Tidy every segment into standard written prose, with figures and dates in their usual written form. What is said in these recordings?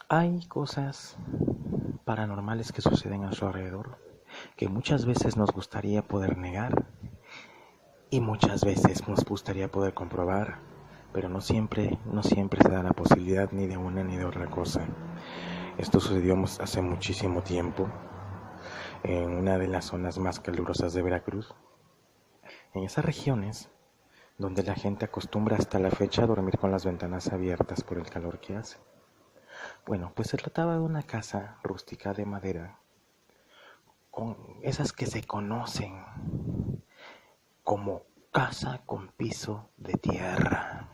Hay cosas paranormales que suceden a su alrededor que muchas veces nos gustaría poder negar y muchas veces nos gustaría poder comprobar, pero no siempre se da la posibilidad ni de una ni de otra cosa. Esto sucedió hace muchísimo tiempo en una de las zonas más calurosas de Veracruz, en esas regiones donde la gente acostumbra hasta la fecha a dormir con las ventanas abiertas por el calor que hace. Bueno, pues se trataba de una casa rústica de madera, con esas que se conocen como casa con piso de tierra,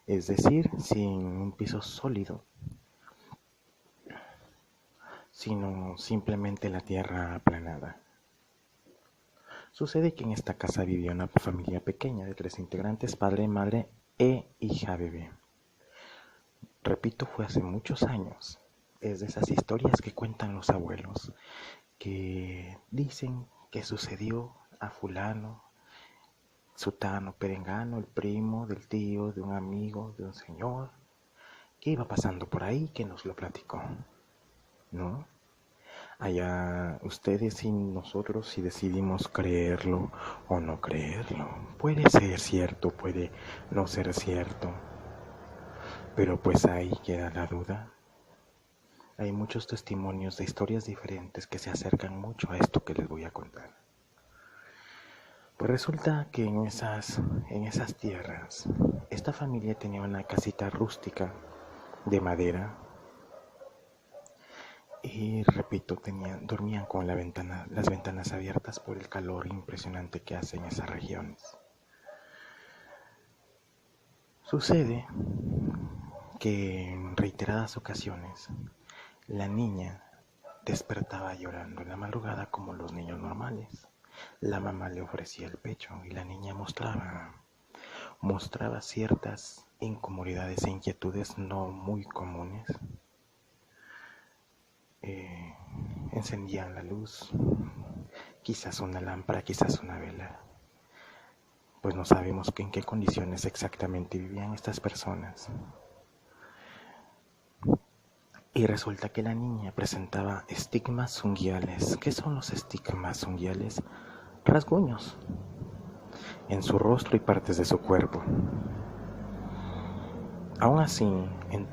es decir, sin un piso sólido, sino simplemente la tierra aplanada. Sucede que en esta casa vivía una familia pequeña de 3 integrantes, padre, madre e hija bebé. Repito, fue hace muchos años. Es de esas historias que cuentan los abuelos, que dicen que sucedió a fulano, sutano, perengano, el primo del tío, de un amigo, de un señor, que iba pasando por ahí, que nos lo platicó, ¿no? Allá ustedes y nosotros si decidimos creerlo o no creerlo. Puede ser cierto, puede no ser cierto, pero pues ahí queda la duda. Hay muchos testimonios de historias diferentes que se acercan mucho a esto que les voy a contar. Pues resulta que en esas tierras, esta familia tenía una casita rústica de madera y repito, dormían con las ventanas abiertas por el calor impresionante que hace en esas regiones. Sucede que en reiteradas ocasiones la niña despertaba llorando en la madrugada como los niños normales. La mamá le ofrecía el pecho y la niña mostraba ciertas incomodidades e inquietudes no muy comunes. Eh, Encendían la luz, quizás una lámpara, quizás una vela, pues no sabemos en qué condiciones exactamente vivían estas personas. Y resulta que la niña presentaba estigmas unguiales. ¿Qué son los estigmas unguiales? Rasguños en su rostro y partes de su cuerpo. Aún así,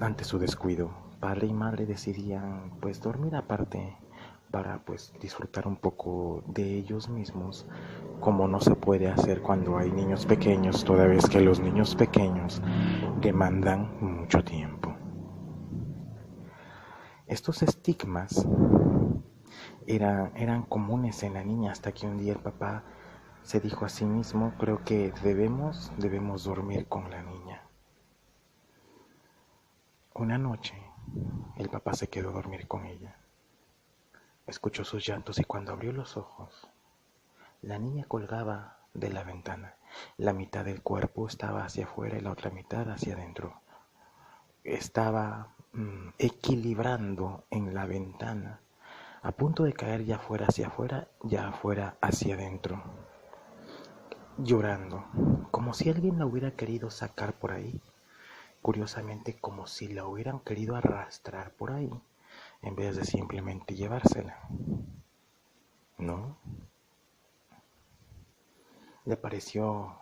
ante su descuido, padre y madre decidían pues dormir aparte para pues disfrutar un poco de ellos mismos, como no se puede hacer cuando hay niños pequeños, toda vez que los niños pequeños demandan mucho tiempo. Estos estigmas eran comunes en la niña hasta que un día el papá se dijo a sí mismo, creo que debemos dormir con la niña. Una noche, el papá se quedó a dormir con ella. Escuchó sus llantos y cuando abrió los ojos, la niña colgaba de la ventana. La mitad del cuerpo estaba hacia afuera y la otra mitad hacia adentro. Estaba equilibrando en la ventana, a punto de caer ya fuera hacia afuera, ya afuera hacia adentro, llorando, como si alguien la hubiera querido sacar por ahí. Curiosamente, como si la hubieran querido arrastrar por ahí, en vez de simplemente llevársela, ¿no? Le pareció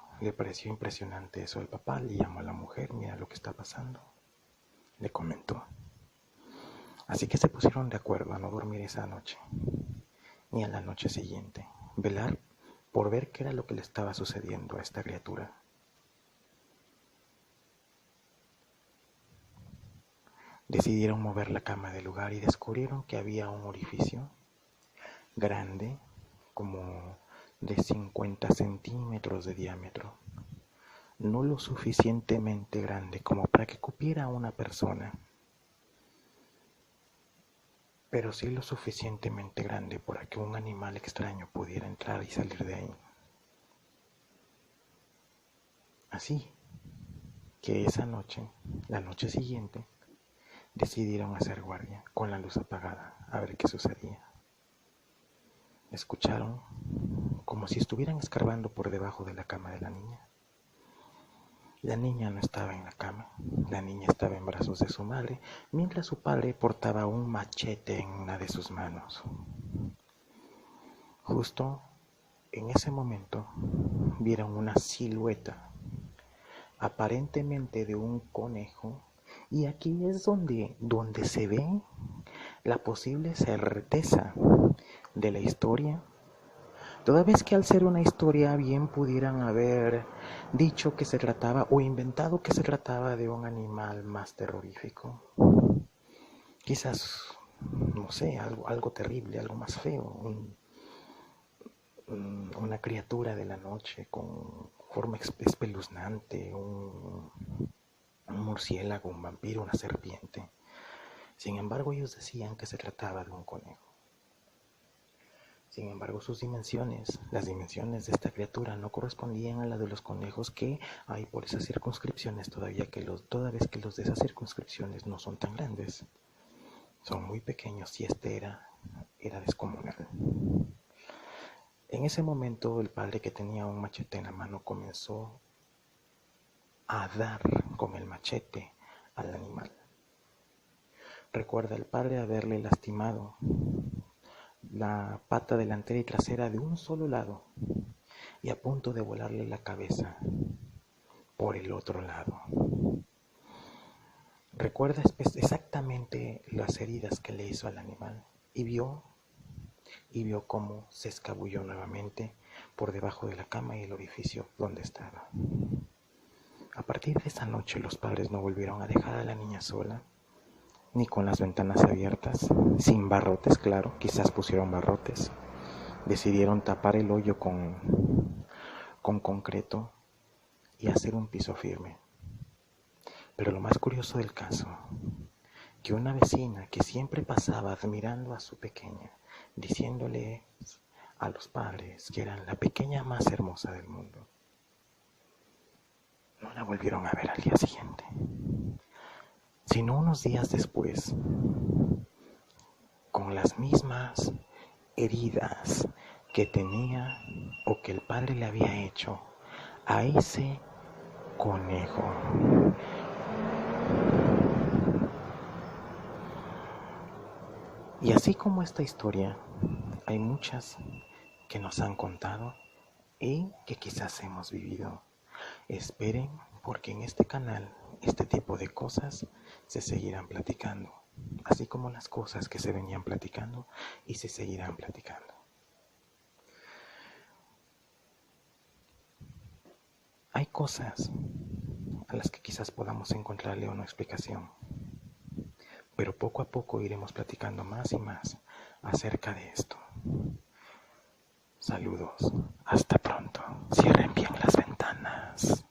impresionante eso. El papá le llamó a la mujer, mira lo que está pasando, le comentó. Así que se pusieron de acuerdo a no dormir esa noche, ni a la noche siguiente, velar por ver qué era lo que le estaba sucediendo a esta criatura. Decidieron mover la cama del lugar y descubrieron que había un orificio grande, como de 50 centímetros de diámetro, no lo suficientemente grande como para que cupiera a una persona, pero sí lo suficientemente grande para que un animal extraño pudiera entrar y salir de ahí. Así que esa noche, la noche siguiente, decidieron hacer guardia con la luz apagada a ver qué sucedía. Escucharon como si estuvieran escarbando por debajo de la cama de la niña. La niña no estaba en la cama, la niña estaba en brazos de su madre, mientras su padre portaba un machete en una de sus manos. Justo en ese momento vieron una silueta, aparentemente de un conejo, y aquí es donde se ve la posible certeza de la historia, toda vez que al ser una historia bien pudieran haber dicho que se trataba o inventado que se trataba de un animal más terrorífico. Quizás, no sé, algo terrible, algo más feo, una criatura de la noche con forma espeluznante, un murciélago, un vampiro, una serpiente. Sin embargo, ellos decían que se trataba de un conejo. Sin embargo, sus dimensiones, las dimensiones de esta criatura no correspondían a las de los conejos que hay por esas circunscripciones, toda vez que los de esas circunscripciones no son tan grandes. Son muy pequeños y este era descomunal. En ese momento, el padre, que tenía un machete en la mano, comenzó a dar con el machete al animal. Recuerda el padre haberle lastimado la pata delantera y trasera de un solo lado y a punto de volarle la cabeza por el otro lado. Recuerda exactamente las heridas que le hizo al animal y vio cómo se escabulló nuevamente por debajo de la cama y el orificio donde estaba. A partir de esa noche los padres no volvieron a dejar a la niña sola, ni con las ventanas abiertas, sin barrotes, claro, quizás pusieron barrotes. Decidieron tapar el hoyo con concreto y hacer un piso firme. Pero lo más curioso del caso, que una vecina que siempre pasaba admirando a su pequeña, diciéndole a los padres que eran la pequeña más hermosa del mundo, no la volvieron a ver al día siguiente, sino unos días después, con las mismas heridas que tenía o que el padre le había hecho a ese conejo. Y así como esta historia, hay muchas que nos han contado y que quizás hemos vivido. Esperen, porque en este canal este tipo de cosas se seguirán platicando, así como las cosas que se venían platicando y se seguirán platicando. Hay cosas a las que quizás podamos encontrarle una explicación, pero poco a poco iremos platicando más y más acerca de esto. Saludos, hasta pronto, cierren bien las ventanas.